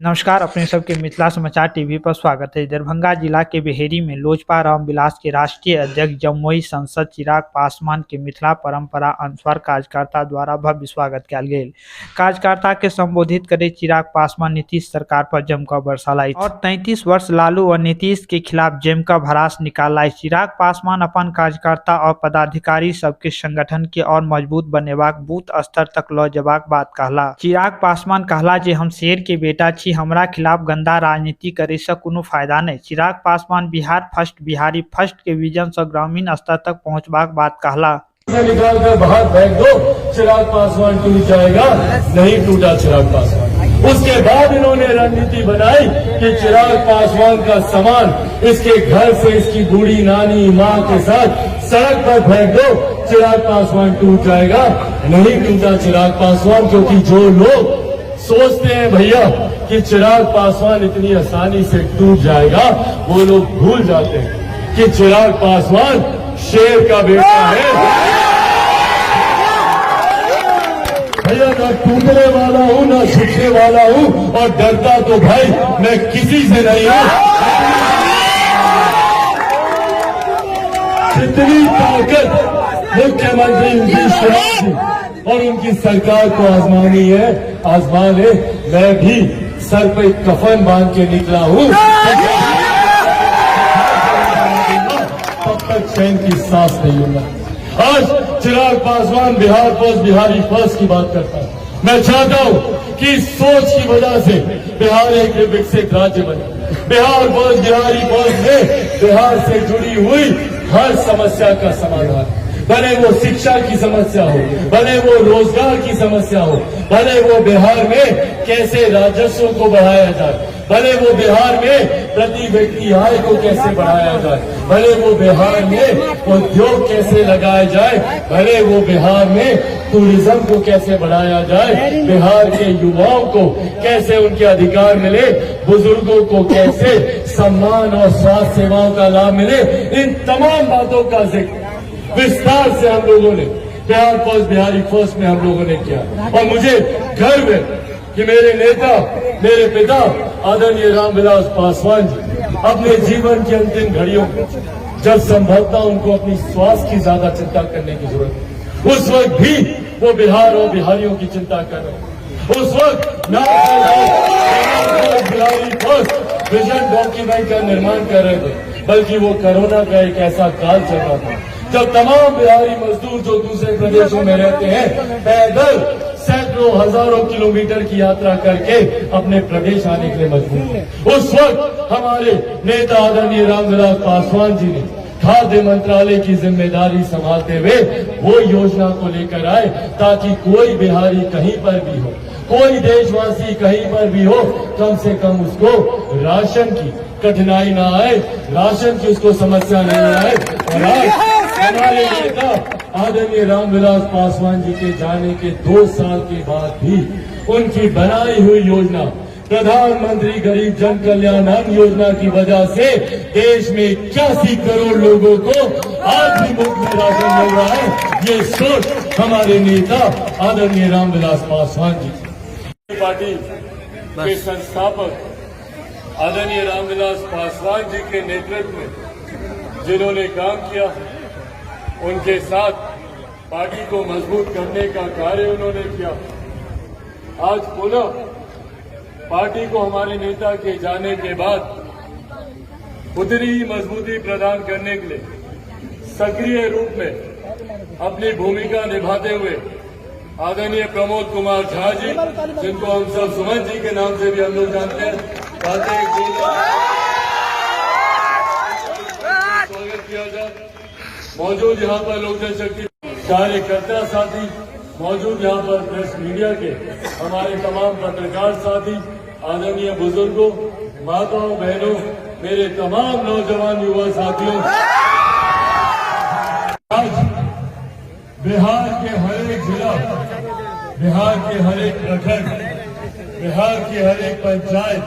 नमस्कार, अपने सबके मिथिला समाचार टीवी पर स्वागत है। दरभंगा जिला के बेहेरी में लोजपा रामविलास के राष्ट्रीय अध्यक्ष जमुई सांसद चिराग पासवान के मिथिला परंपरा अनुसार कार्यकर्ता द्वारा भव्य स्वागत किया गया। कार्यकर्ता के संबोधित करे चिराग पासवान नीतीश सरकार पर जमकर बरसालाई और 33 वर्ष लालू और नीतीश के खिलाफ जमकर भड़ास निकाला। चिराग पासवान अपन कार्यकर्ता और पदाधिकारी सबके संगठन के और मजबूत बनेबाक बूथ स्तर तक लो जबाक बात कहला। चिराग पासवान कहला जे हम शेर के बेटा छी, हमरा खिलाफ गंदा राजनीति करे से कोनो फायदा नहीं। चिराग पासवान बिहार फर्स्ट, बिहारी फर्स्ट के विजन से ग्रामीण स्तर तक पहुंचबाक बात कहला। निकाल कर बाहर फेंक दो, चिराग पासवान टूट जाएगा। नहीं टूटा चिराग पासवान। उसके बाद इन्होंने रणनीति बनाई कि चिराग पासवान का सामान इसके घर से इसकी बूढ़ी नानी माँ के साथ सड़क पर फेंक दो, चिराग पासवान टूट जाएगा। नहीं टूटा चिराग पासवान, क्योंकि जो लोग सोचते हैं भैया कि चिराग पासवान इतनी आसानी से टूट जाएगा, वो लोग भूल जाते हैं कि चिराग पासवान शेर का बेटा है। भैया ना टूटने वाला हूँ ना छूटने वाला हूँ, और डरता तो भाई मैं किसी से नहीं हूँ। जितनी ताकत मुख्यमंत्री नीतीश कुमार और उनकी सरकार को आजमानी है, आजमा ले। मैं भी सर पे कफन बांध के निकला हूँ, तब तक चैन की सांस नहीं लूंगा। आज चिराग पासवान बिहार फर्स्ट, बिहारी फर्स्ट की बात करता है। मैं चाहता हूँ कि इस सोच की वजह से बिहार एक विकसित राज्य बने। बिहार फर्स्ट, बिहारी फर्स्ट में बिहार से जुड़ी हुई हर समस्या का समाधान, भले वो शिक्षा की समस्या हो, भले वो रोजगार की समस्या हो, भले वो बिहार में कैसे राजस्व को बढ़ाया जाए, भले वो बिहार में प्रति व्यक्ति आय को कैसे बढ़ाया जाए, भले वो बिहार में उद्योग कैसे लगाया जाए, भले वो बिहार में टूरिज्म को कैसे बढ़ाया जाए, बिहार के युवाओं को कैसे उनके अधिकार मिले, बुजुर्गों को कैसे सम्मान और स्वास्थ्य सेवाओं का लाभ मिले। इन तमाम बातों का जिक्र विस्तार से हम लोगों ने बिहार फर्स्ट, बिहारी फर्स्ट में हम लोगों ने किया। और मुझे गर्व है कि मेरे नेता, मेरे पिता आदरणीय रामविलास पासवान जी अपने जीवन की अंतिम घड़ियों में, जब संभवतः उनको अपनी स्वास्थ्य की ज्यादा चिंता करने की जरूरत है, उस वक्त भी वो बिहार और बिहारियों की चिंता कर रहे हैं। उस वक्त बिहारी फर्स्ट विजन डॉक्यूमेंट का निर्माण कर रहे थे, बल्कि वो कोरोना का एक ऐसा काल चल रहा था जब तमाम बिहारी मजदूर जो दूसरे प्रदेशों में रहते हैं, पैदल सैकड़ों हजारों किलोमीटर की यात्रा करके अपने प्रदेश आने के लिए मजबूर हैं। उस वक्त हमारे नेता आदरणीय रामविलास पासवान जी ने खाद्य मंत्रालय की जिम्मेदारी संभालते हुए वो योजना को लेकर आए, ताकि कोई बिहारी कहीं पर भी हो, कोई देशवासी कहीं पर भी हो, कम से कम उसको राशन की कठिनाई ना आए, राशन की उसको समस्या नहीं आए। और आज हमारे नेता आदरणीय रामविलास पासवान जी के जाने के 2 साल के बाद भी उनकी बनाई हुई योजना प्रधानमंत्री गरीब जन कल्याण अन्न योजना की वजह से देश में 81 करोड़ लोगों को आज भी मुफ्त में राशन मिल रहा है। ये सोच हमारे नेता आदरणीय रामविलास पासवान जी, पार्टी के संस्थापक आदरणीय रामविलास पासवान जी के नेतृत्व में जिन्होंने काम किया, उनके साथ पार्टी को मजबूत करने का कार्य उन्होंने किया। आज पुनः पार्टी को हमारे नेता के जाने के बाद उतनी ही मजबूती प्रदान करने के लिए सक्रिय रूप में अपनी भूमिका निभाते हुए आदरणीय प्रमोद कुमार झा जी, जिनको हम सब सुमन जी के नाम से भी हम लोग जानते हैं, स्वागत किया जाए। मौजूद यहाँ पर लोक जनशक्ति कार्यकर्ता साथी, मौजूद यहाँ पर प्रेस मीडिया के हमारे तमाम पत्रकार साथी, आदरणीय बुजुर्गों, माताओं, बहनों, मेरे तमाम नौजवान युवा साथियों, आज बिहार के हर एक जिला, बिहार के हर एक प्रखंड, बिहार की हर एक पंचायत,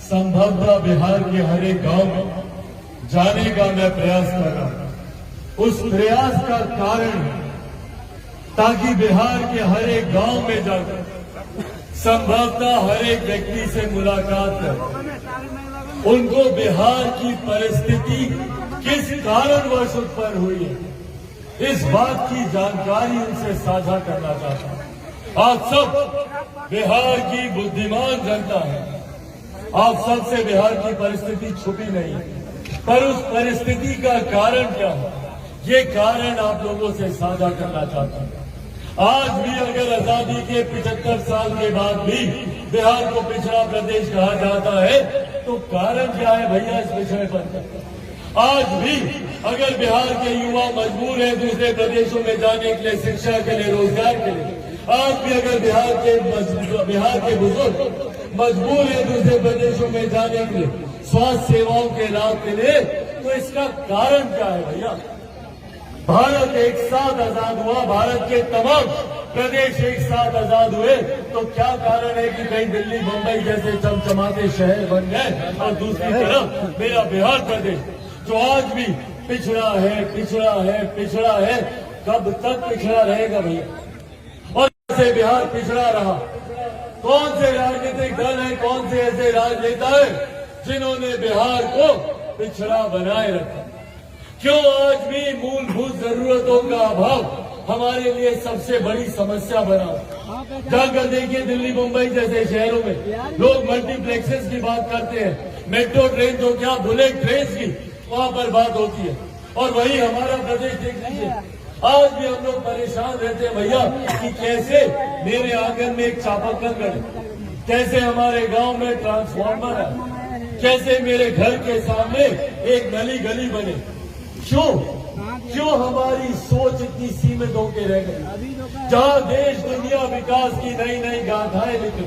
संभवतः बिहार के हर एक गांव में जाने का मैं प्रयास कर रहा हूं। उस प्रयास का कारण ताकि बिहार के हर एक गांव में जाकर संभवतः हर एक व्यक्ति से मुलाकात कर उनको बिहार की परिस्थिति किस कारणवश उत्पन्न हुई है, इस बात की जानकारी उनसे साझा करना चाहता हूं। आप सब बिहार की बुद्धिमान जनता है, आप सबसे बिहार की परिस्थिति छुपी नहीं है, पर उस परिस्थिति का कारण क्या है, ये कारण आप लोगों से साझा करना चाहता हूं। आज भी अगर आजादी के 75 साल के बाद भी बिहार को पिछड़ा प्रदेश कहा जाता है तो कारण क्या है भैया इस पिछड़ेपन का। आज भी अगर बिहार के युवा मजबूर है दूसरे प्रदेशों में जाने के लिए, शिक्षा के लिए, रोजगार के लिए, आज भी अगर बिहार के बुजुर्ग मजबूर है दूसरे प्रदेशों में जाने के लिए, स्वास्थ्य सेवाओं के लाभ के लिए, तो इसका कारण क्या है भैया। भारत एक साथ आजाद हुआ, भारत के तमाम प्रदेश एक साथ आजाद हुए, तो क्या कारण है कि कहीं दिल्ली मुंबई जैसे चमचमाते शहर बन गए और दूसरी तरफ मेरा बिहार प्रदेश जो आज भी पिछड़ा है, पिछड़ा है, पिछड़ा है, कब तक पिछड़ा रहेगा भैया। और से बिहार पिछड़ा रहा, कौन से राजनीतिक दल है, कौन से ऐसे राजनेता है जिन्होंने बिहार को पिछड़ा बनाए रखा। क्यों आज भी मूलभूत जरूरतों का अभाव हमारे लिए सबसे बड़ी समस्या बना। जाकर देखिए दिल्ली मुंबई जैसे शहरों में लोग मल्टीप्लेक्सेस की बात करते हैं, मेट्रो ट्रेन तो क्या बुलेट ट्रेन की वहां पर बात होती है, और वही हमारा प्रदेश देख लीजिए। आज भी हम लोग परेशान रहते हैं भैया कि कैसे मेरे आंगन में एक चापाकल बने, कैसे हमारे गांव में ट्रांसफार्मर है, कैसे मेरे घर के सामने एक नली गली बने। क्यों हमारी सोच इतनी सीमित होकर रह गई, जहां देश दुनिया विकास की नई नई गाथाएं लिखे।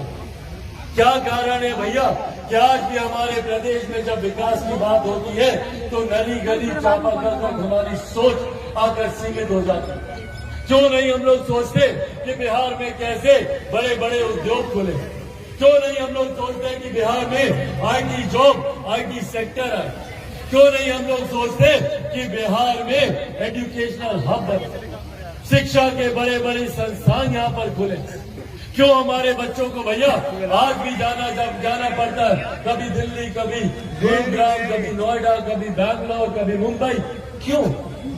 क्या कारण है भैया कि आज भी हमारे प्रदेश में जब विकास की बात होती है तो नली गली चापाकल तक हमारी सोच आकर सीमित हो जाती है। क्यों नहीं हम लोग सोचते कि बिहार में कैसे बड़े बड़े उद्योग खुले, क्यों नहीं हम लोग सोचते हैं कि बिहार में आईटी जॉब, आईटी सेक्टर है, क्यों नहीं हम लोग सोचते कि बिहार में एजुकेशनल हब बने, शिक्षा के बड़े बड़े संस्थान यहाँ पर खुले। क्यों हमारे बच्चों को भैया आज भी जाना पड़ता है, कभी दिल्ली, कभी गुरुग्राम, कभी नोएडा, कभी बैंगलोर, कभी मुंबई। क्यों?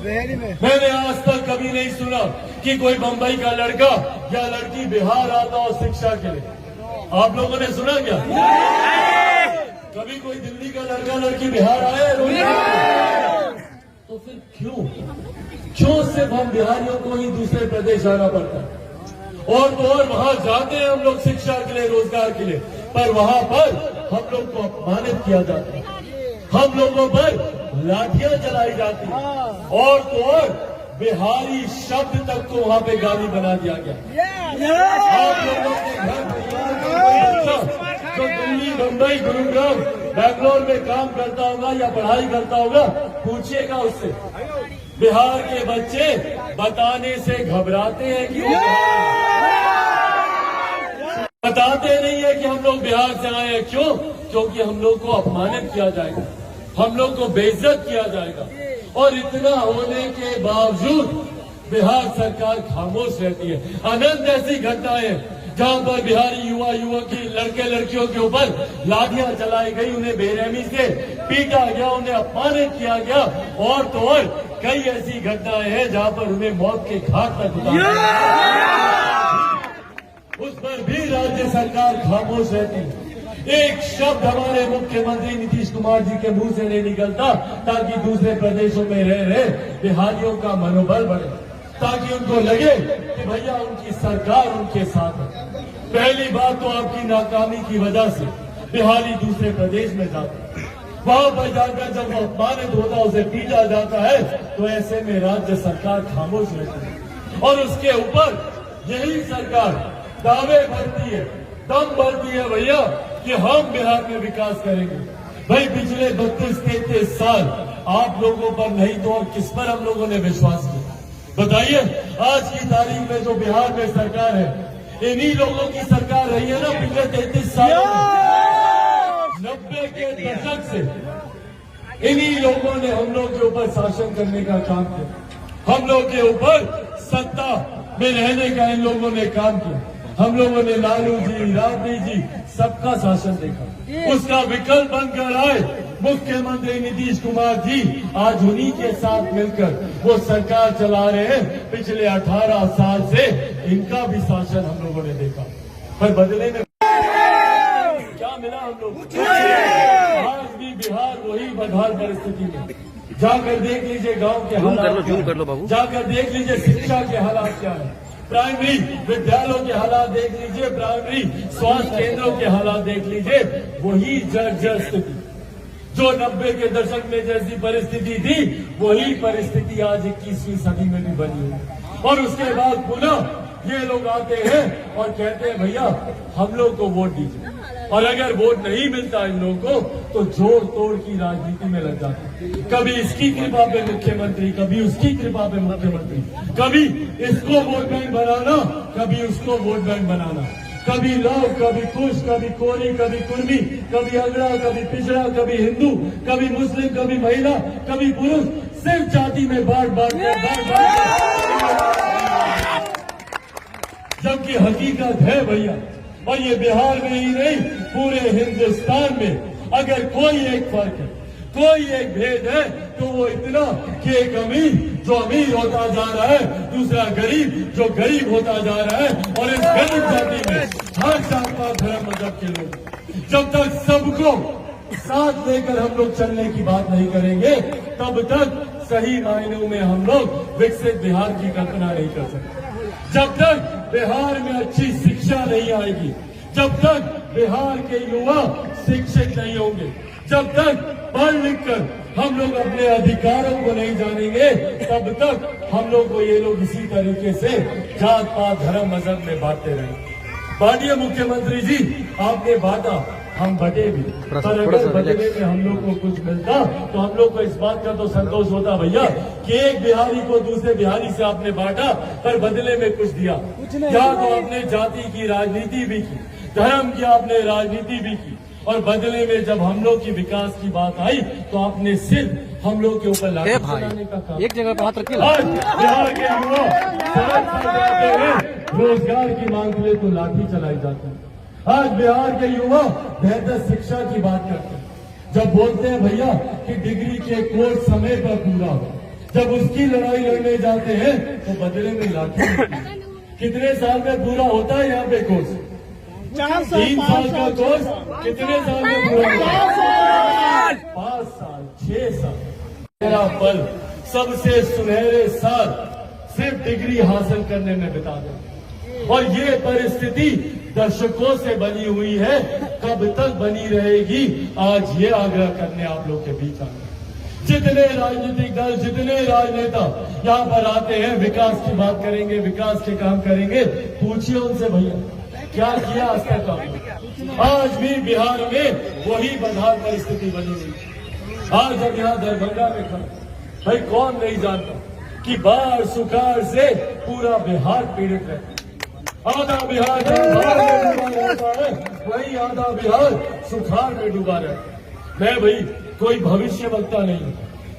मैंने आज तक कभी नहीं सुना कि कोई मुंबई का लड़का या लड़की बिहार आता हो शिक्षा के लिए। आप लोगों ने सुना क्या? कभी कोई दिल्ली का लड़का लड़की बिहार आया है? तो फिर क्यों सिर्फ हम बिहारियों को ही दूसरे प्रदेश आना पड़ता है? और तो और वहां जाते हैं हम लोग शिक्षा के लिए, रोजगार के लिए, पर वहां पर हम लोग को अपमानित किया जाता है, हम लोगों पर लाठियां चलाई जाती है, और तो और बिहारी शब्द तक को वहां पे गाली बना दिया गया। आप लोगों के घर जो दिल्ली, मुंबई, गुरुग्राम, बैंगलोर में काम करता होगा या पढ़ाई करता होगा, पूछिएगा उससे। बिहार के बच्चे बताने से घबराते हैं, क्यों बताते नहीं है कि हम लोग बिहार से आए हैं? क्यों? क्योंकि हम लोग को अपमानित किया जाएगा, हम लोग को बेइज्जत किया जाएगा। और इतना होने के बावजूद बिहार सरकार खामोश रहती है। अनंत ऐसी घटनाएं जहां पर बिहारी युवा युवती, लड़के लड़कियों के ऊपर लाठियां चलाई गई, उन्हें बेरहमी से पीटा गया, उन्हें अपमानित किया गया, और तो और कई ऐसी घटनाएं हैं जहां पर उन्हें मौत के घाट तक उतारा गया। उस पर भी राज्य सरकार खामोश रहती है। एक शब्द हमारे मुख्यमंत्री नीतीश कुमार जी के मुंह से नहीं निकलता ताकि दूसरे प्रदेशों में रह रहे बिहारियों का मनोबल बढ़े, ताकि उनको लगे कि भैया उनकी सरकार उनके साथ है। पहली बात तो आपकी नाकामी की वजह से बिहारी दूसरे प्रदेश में जाता है, वहां पर जाकर जब वो अपमानित होता, उसे पीटा जाता है, तो ऐसे में राज्य सरकार खामोश रहती है। और उसके ऊपर यही सरकार दावे भरती है, दम भरती है भैया कि हम बिहार में विकास करेंगे। भाई पिछले 32-33 साल आप लोगों पर नहीं तो और किस पर हम लोगों ने विश्वास किया? बताइए, आज की तारीख में जो बिहार में सरकार है, इन्हीं लोगों की सरकार रही है ना पिछले 33 सालों में। 90 के दशक से इन्हीं लोगों ने हम लोग के ऊपर शासन करने का काम किया, हम लोग के ऊपर सत्ता में रहने का इन लोगों ने काम किया। हम लोगों ने लालू जी, राबड़ी जी सबका शासन देखा। उसका विकल्प बनकर आए मुख्यमंत्री नीतीश कुमार जी, आज उन्हीं के साथ मिलकर वो सरकार चला रहे हैं। पिछले 18 साल से इनका भी शासन हम लोगों ने देखा, पर बदले में क्या मिला हम लोग? आज भी बिहार वही बदहाल परिस्थिति में। जाकर देख लीजिए गांव के हालात, जाकर देख लीजिए शिक्षा के हालात क्या है, प्राइमरी विद्यालयों के हालात देख लीजिए, प्राइमरी स्वास्थ्य केंद्रों के हालात देख लीजिए। वही जर्जर स्थिति जो 90 के दशक में जैसी परिस्थिति थी, वही परिस्थिति आज 21वीं सदी में भी बनी है। और उसके बाद पुनः ये लोग आते हैं और कहते हैं भैया हम लोग को वोट दीजिए, और अगर वोट नहीं मिलता इन लोगों को तो जोड़ तोड़ की राजनीति में लग जाते। कभी इसकी कृपा पे मुख्यमंत्री, कभी उसकी कृपा पे मुख्यमंत्री, कभी इसको वोट बैंक बनाना, कभी उसको वोट बैंक बनाना, कभी लव, कभी कुश, कभी कोरी, कभी कुर्मी, कभी अगड़ा, कभी पिछड़ा, कभी हिंदू, कभी मुस्लिम, कभी महिला, कभी पुरुष, सिर्फ जाति में बांट जबकि हकीकत है भैया, और ये बिहार में ही नहीं पूरे हिंदुस्तान में अगर कोई एक फर्क है, कोई एक भेद है तो वो इतना कि एक अमीर जो अमीर होता जा रहा है, दूसरा गरीब जो गरीब होता जा रहा है। और इस गरीब जाति में हर जात पात धर्म मजहब के लोग, जब तक सबको साथ लेकर हम लोग चलने की बात नहीं करेंगे, तब तक सही मायनों में हम लोग विकसित बिहार की कल्पना नहीं कर सकते। जब तक बिहार में अच्छी शिक्षा नहीं आएगी, जब तक बिहार के युवा शिक्षित नहीं होंगे, जब तक पढ़ लिख कर हम लोग अपने अधिकारों को नहीं जानेंगे, तब तक हम लोग को ये लोग इसी तरीके से जात पात धर्म मजहब में बांटते रहेंगे। बांटिए मुख्यमंत्री जी, आपने बांटा, हम बटे भी, पर अगर बदले में हम लोग को कुछ मिलता तो हम लोग को इस बात का तो संतोष होता भैया कि एक बिहारी को दूसरे बिहारी से आपने बांटा, पर बदले में कुछ दिया। या तो आपने जाति की राजनीति भी की, धर्म की आपने राजनीति भी की, और बदले में जब हम लोग की विकास की बात आई तो आपने सिर्फ हम लोग के ऊपर लाठी चलाने का काम। एक जगह पर हाथ रखिए। आज बिहार के युवा सड़क पर जाते हैं, रोजगार की मांग के लिए तो लाठी चलाई जाती है। आज बिहार के युवा बेहतर शिक्षा की बात करते हैं। जब बोलते हैं भैया कि डिग्री के कोर्स समय पर पूरा हो, जब उसकी लड़ाई लड़ने जाते हैं तो बदले में लाठी। कितने साल में पूरा होता है यहाँ पे कोर्स? 3 साल का कोर्स कितने साल में पूरा होता है? 5 साल, 6 साल। मेरा पल, सबसे सुनहरे साल सिर्फ डिग्री हासिल करने में बिता दें। और ये परिस्थिति दशकों से बनी हुई है, कब तक बनी रहेगी? आज ये आग्रह करने आप लोग के बीच आ गए। जितने राजनीतिक दल, जितने राजनेता यहाँ पर आते हैं, विकास की बात करेंगे, विकास के काम करेंगे, पूछिए उनसे भैया क्या किया आज तक आपने? आज भी बिहार में वही बदहाल परिस्थिति बनी हुई। आज जब यहाँ दरभंगा में खड़ा, भाई कौन नहीं जानता कि बाढ़ सुखाड़ से पूरा बिहार पीड़ित है। आधा बिहार बाढ़ में डूबा रहता है, वही आधा बिहार सुखाड़ में डूबा रहता है। मैं भाई कोई भविष्य वक्ता नहीं हूं,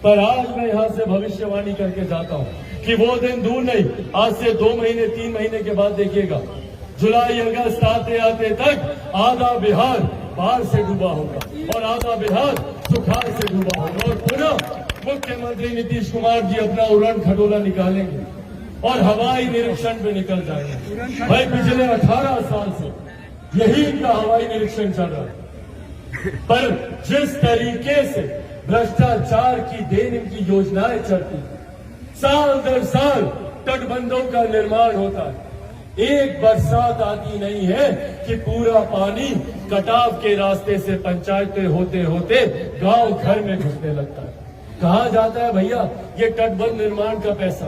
पर आज मैं यहाँ से भविष्यवाणी करके जाता हूँ कि वो दिन दूर नहीं, आज से 2 महीने 3 महीने के बाद देखिएगा, जुलाई अगस्त आते आते तक आधा बिहार बाढ़ से डूबा होगा और आधा बिहार सुखाड़ से डूबा होगा। और पुनः मुख्यमंत्री नीतीश कुमार जी अपना उड़न खटोला निकालेंगे और हवाई निरीक्षण पे निकल जाएंगे। भाई पिछले 18 साल से यही इनका हवाई निरीक्षण चल रहा है, पर जिस तरीके से भ्रष्टाचार की देन इनकी योजनाएं चलती, साल दर साल तटबंधों का निर्माण होता है, एक बरसात आती नहीं है कि पूरा पानी कटाव के रास्ते से पंचायतें होते होते गांव घर में घुसने लगता है। कहाँ जाता है भैया ये तटबंध निर्माण का पैसा?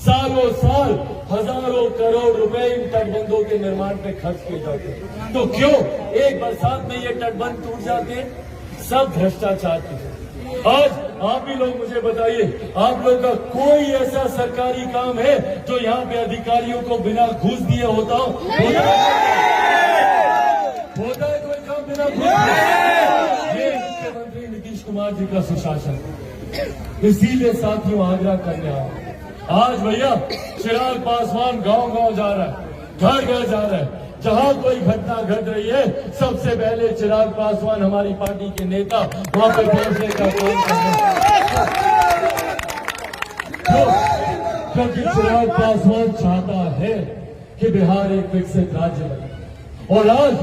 सालों साल हजारों करोड़ रुपए इन तटबंधों के निर्माण पे खर्च किए जाते हैं, तो क्यों एक बरसात में ये तटबंध टूट जाते हैं? सब भ्रष्टाचार की। आज आप ही लोग मुझे बताइए, आप लोग का कोई ऐसा सरकारी काम है जो यहाँ पे अधिकारियों को बिना घूस दिए होता हो? होता है कोई काम बिना घूस? ये मुख्यमंत्री नीतीश कुमार जी का सुशासन, इसीलिए साथियों आग्रह करने आया। आज भैया चिराग पासवान गांव गांव जा रहा है, घर घर जा रहा है। जहां कोई घटना घट रही है, सबसे पहले चिराग पासवान हमारी पार्टी के नेता वहां पर पहुंचने का काम कर रहे हैं, क्योंकि चिराग पासवान चाहता है कि बिहार एक विकसित राज्य बने। और आज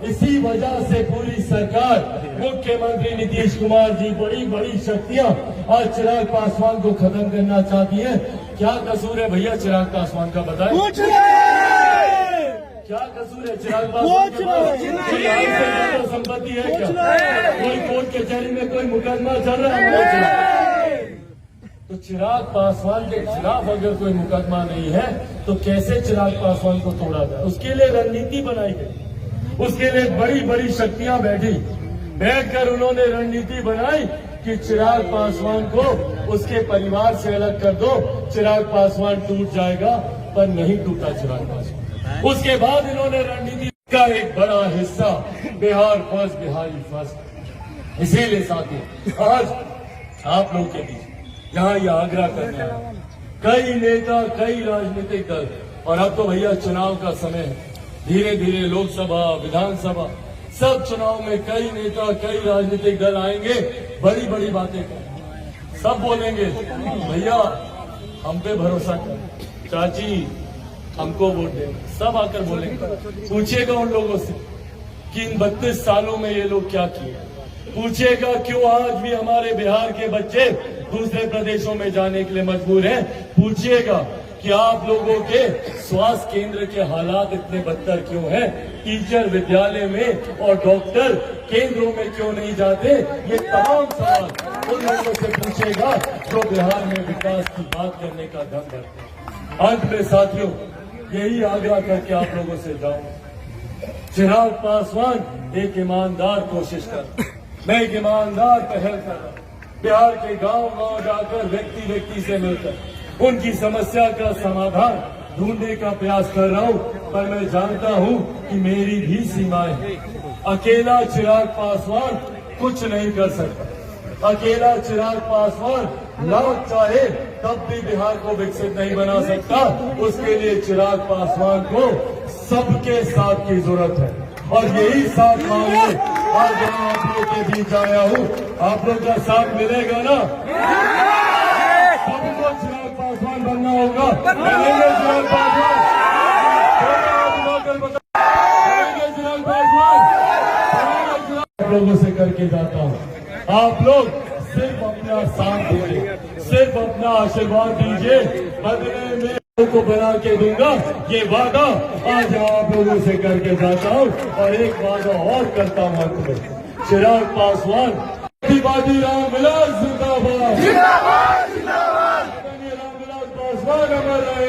इसी वजह से पूरी सरकार, मुख्यमंत्री नीतीश कुमार जी, बड़ी बड़ी शक्तियां आज चिराग पासवान को खत्म करना चाहती है। क्या कसूर है भैया चिराग पासवान का, बताएं क्या कसूर है चिराग पासवान का? कोई संपत्ति है क्या? कोई कोर्ट कचहरी में कोई मुकदमा चल रहा है? तो चिराग पासवान के खिलाफ अगर कोई मुकदमा नहीं है तो कैसे चिराग पासवान को तोड़ा जाए? उसके लिए रणनीति बनाई गई, उसके लिए बड़ी बड़ी शक्तियां बैठकर उन्होंने रणनीति बनाई कि चिराग पासवान को उसके परिवार से अलग कर दो, चिराग पासवान टूट जाएगा। पर नहीं टूटा चिराग पासवान। उसके बाद इन्होंने रणनीति का एक बड़ा हिस्सा बिहार फर्स्ट, बिहारी फर्स्ट। इसीलिए साथियों, आज आप लोग के बीच यहाँ ये आग्रह करने आया, कई नेता, कई राजनीतिक दल, और अब तो भैया चुनाव का समय है, धीरे धीरे लोकसभा, विधानसभा, सब चुनाव में कई नेता, कई राजनीतिक दल आएंगे, बड़ी बड़ी बातें करेंगे, सब बोलेंगे भैया हम पे भरोसा कर, चाची हमको वोट दे, सब आकर बोलेंगे। पूछेगा उन लोगों से कि इन 32 सालों में ये लोग क्या किए, पूछेगा क्यों आज भी हमारे बिहार के बच्चे दूसरे प्रदेशों में जाने के लिए मजबूर हैं, पूछिएगा कि आप लोगों के स्वास्थ्य केंद्र के हालात इतने बदतर क्यों हैं, टीचर विद्यालय में और डॉक्टर केंद्रों में क्यों नहीं जाते। ये तमाम सवाल उन लोगों से पूछेगा जो बिहार में विकास की बात करने का दम रखते हैं। अंत में साथियों, यही आग्रह करके आप लोगों से जाऊं, चिराग पासवान एक ईमानदार कोशिश कर, मैं एक ईमानदार पहल कर रहा हूं, बिहार के गांव गांव जाकर व्यक्ति व्यक्ति से मिलकर उनकी समस्या का समाधान ढूंढने का प्रयास कर रहा हूं। पर मैं जानता हूं कि मेरी भी सीमाएं हैं। अकेला चिराग पासवान कुछ नहीं कर सकता, अकेला चिराग पासवान लाख चाहे तब भी बिहार को विकसित नहीं बना सकता। उसके लिए चिराग पासवान को सबके साथ की जरूरत है, और यही साथ मांगे आज जहां आप लोग के बीच आया हूं। आप लोग का साथ मिलेगा ना? सबको चिराग पासवान बनना होगा। बनेंगे चिराग पासवान, चिराग पासवान आप लोगों से करके जाता हूं। आप लोग सिर्फ अपना साथ दीजिए, सिर्फ अपना आशीर्वाद दीजिए, बदले में को बना के दूंगा, ये वादा आज आप लोगों से करके जाता हूं। और एक वादा और करता हूं अंत में, चिराग पासवान बादी रामविलास जिंदाबाद, रामविलास पासवान अमर रहे।